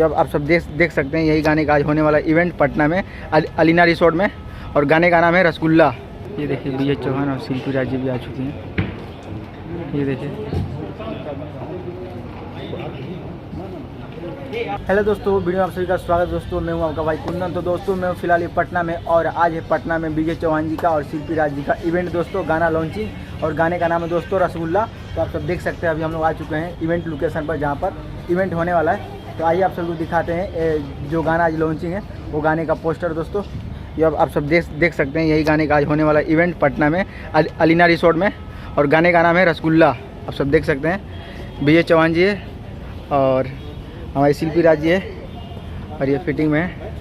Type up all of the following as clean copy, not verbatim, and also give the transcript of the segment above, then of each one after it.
अब आप सब देख सकते हैं, यही गाने का आज होने वाला इवेंट पटना में अलीना रिसोर्ट में, और गाने का नाम है रसगुल्ला। ये देखिए बीएच चौहान और शिल्पी राज जी भी आ चुकी हैं। ये देखिए। हेलो दोस्तों, वीडियो में आप सभी का स्वागत। दोस्तों मैं हूं आपका भाई कुंदन। तो दोस्तों मैं फिलहाल पटना में, और आज है पटना में बीएच चौहान जी का और शिल्पी राज जी का इवेंट दोस्तों, गाना लॉन्चिंग, और गाने का नाम है दोस्तों रसगुल्ला। तो आप सब देख सकते हैं, अभी हम लोग आ चुके हैं इवेंट लोकेशन पर जहाँ पर इवेंट होने वाला है। तो आइए आप सबको दिखाते हैं जो गाना आज लॉन्चिंग है, वो गाने का पोस्टर दोस्तों। ये अब आप सब देख सकते हैं, यही गाने का आज होने वाला इवेंट पटना में अलीना रिसोर्ट में, और गाने का नाम है रसगुल्ला। आप सब देख सकते हैं, बीएच चौहान जी है और हमारी शिल्पी राज जी है, और ये फिटिंग में है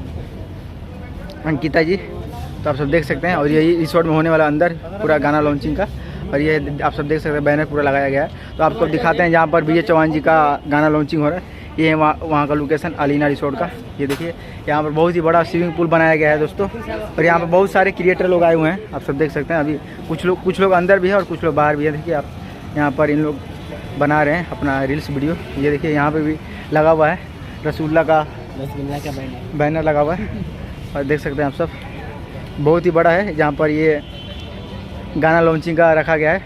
अंकिता जी। तो आप सब देख सकते हैं, और यही रिसोर्ट में होने वाला अंदर पूरा गाना लॉन्चिंग का, और ये आप सब देख सकते हैं बैनर पूरा लगाया गया है। तो आपको दिखाते हैं जहाँ पर बीएच चौहान जी का गाना लॉन्चिंग हो रहा है। ये है वहाँ का लोकेशन अलीना रिसोर्ट का। ये देखिए, यहाँ पर बहुत ही बड़ा स्विमिंग पूल बनाया गया है दोस्तों, और यहाँ पर बहुत सारे क्रिएटर लोग आए हुए हैं। आप सब देख सकते हैं, अभी कुछ लोग अंदर भी है और कुछ लोग बाहर भी है। देखिए आप, यहाँ पर इन लोग बना रहे हैं अपना रील्स वीडियो। ये देखिए यहाँ पे भी लगा हुआ है रसगुल्ला का बैनर लगा हुआ है, और देख सकते हैं आप सब, बहुत ही बड़ा है जहाँ पर ये गाना लॉन्चिंग का रखा गया है।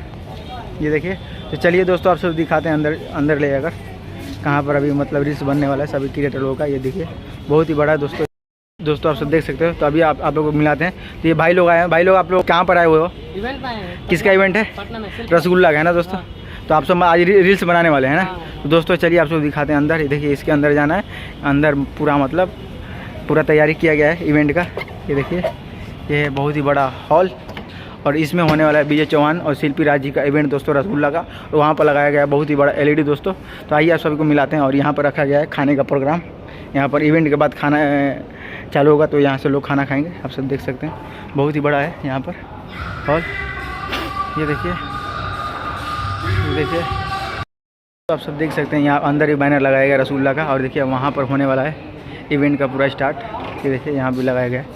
ये देखिए। तो चलिए दोस्तों, आप सब दिखाते हैं अंदर ले जाकर कहाँ पर अभी मतलब रील्स बनने वाला है सभी क्रिएटर लोगों का। ये देखिए बहुत ही बड़ा है दोस्तों आप सब देख सकते हो। तो अभी आप लोगों को मिलाते हैं। तो ये भाई लोग आए हैं। भाई लोग आप लोग कहाँ पर आए हुए हो? इवेंट में आए हैं। किसका इवेंट है? रसगुल्ला का है ना दोस्तों। तो आप सब आज रील्स बनाने वाले हैं ना। तो दोस्तों चलिए आप सब दिखाते हैं अंदर। ये देखिए, इसके अंदर जाना है। अंदर पूरा तैयारी किया गया है इवेंट का। ये देखिए, ये है बहुत ही बड़ा हॉल, और इसमें होने वाला है बीएच चौहान और शिल्पी राज जी का इवेंट दोस्तों रसगुल्ला का। और वहाँ पर लगाया गया है बहुत ही बड़ा एलईडी दोस्तों। तो आइए आप सभी को मिलाते हैं। और यहाँ पर रखा गया है खाने का प्रोग्राम। यहाँ पर इवेंट के बाद खाना चालू होगा, तो यहाँ से लोग खाना खाएँगे। आप सब देख सकते हैं, बहुत ही बड़ा है यहाँ पर हॉल। ये देखिए, तो आप सब देख सकते हैं, यहाँ अंदर ही बैनर लगाया गया रसगुल्ला का। और देखिए वहाँ पर होने वाला है इवेंट का पूरा स्टार्ट। ये देखिए यहाँ भी लगाया गया है,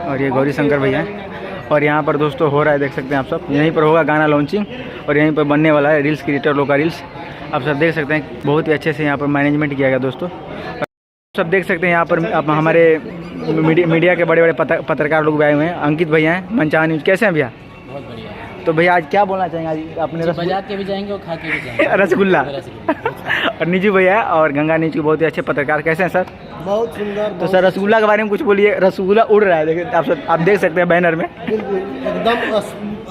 और ये गौरी शंकर भैया हैं। और यहाँ पर दोस्तों हो रहा है, देख सकते हैं आप सब, यहीं पर होगा गाना लॉन्चिंग, और यहीं पर बनने वाला है रील्स क्रिएटर लोग का रील्स। आप सब देख सकते हैं, बहुत ही अच्छे से यहाँ पर मैनेजमेंट किया गया दोस्तों। सब देख सकते हैं यहाँ पर आप हमारे मीडिया के बड़े पत्रकार लोग भी आए हुए हैं। अंकित भैया हैं, मनचाहा न्यूज़। कैसे हैं भैया? बहुत बढ़िया। तो भैया आज क्या बोलना चाहेंगे? आज अपने बजा के भी जाएंगे और खा के भी जाएंगे रसगुल्ला। और निजू भैया और गंगा न्यूज़ के बहुत ही अच्छे पत्रकार। कैसे हैं सर? बहुत सुंदर। तो सर रसगुल्ला के बारे में कुछ बोलिए। रसगुल्ला उड़ रहा है, देखिए आप देख सकते हैं बैनर में। एकदम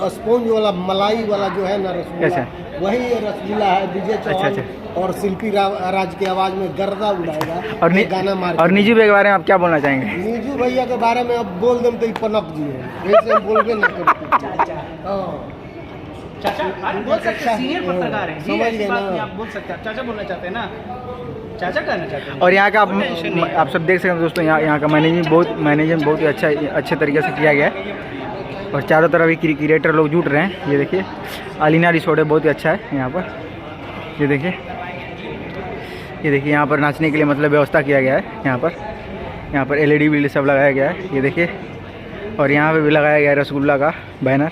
स्पॉन्ज वाला, मलाई वाला जो है ना रसगुल्ला, वही रसगुल्ला है। बीएच चौहान और शिल्पी राज की आवाज़ में गर्दा उड़ाएगा और गाना मार। और निजू भैया के बारे में आप क्या बोलना चाहेंगे? निजू भैया के बारे में अब बोल दें तो पनक जी है, वैसे हम बोलबे ना करते। चाचा बोल सकते, सीनियर पत्रकार हैं, समझ गए ना? आप बोल सकते हैं, चाचा बोलना चाहते हैं ना, चाचा कहना चाहते हैं। और यहाँ का आप सब देख सकते हैं दोस्तों, यहाँ का मैनेजमेंट बहुत ही अच्छे तरीके से किया गया है, और चारों तरफ ही क्रिएटर लोग जुट रहे हैं। ये देखिए अलीना रिसोर्ट है, बहुत ही अच्छा है यहाँ पर। ये देखिए यहाँ पर नाचने के लिए मतलब व्यवस्था किया गया है। यहाँ पर एलईडी भी सब लगाया गया है। ये देखिए, और यहाँ पे भी लगाया गया है रसगुल्ला का बैनर।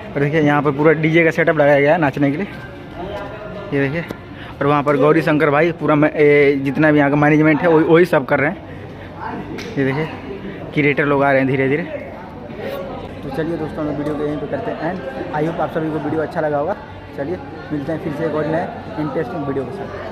और देखिए यहाँ पर पूरा डीजे का सेटअप लगाया गया है नाचने के लिए। ये देखिए, और वहाँ पर गौरी शंकर भाई पूरा जितना भी यहाँ का मैनेजमेंट है वही सब कर रहे हैं। ये देखिए क्रिएटर लोग आ रहे हैं धीरे धीरे। तो चलिए दोस्तों, हम वीडियो को यहीं पे करते हैं एंड। आई होप आप सभी को वीडियो अच्छा लगा होगा। चलिए मिलते हैं फिर से एक और नए इंटरेस्टिंग वीडियो के साथ।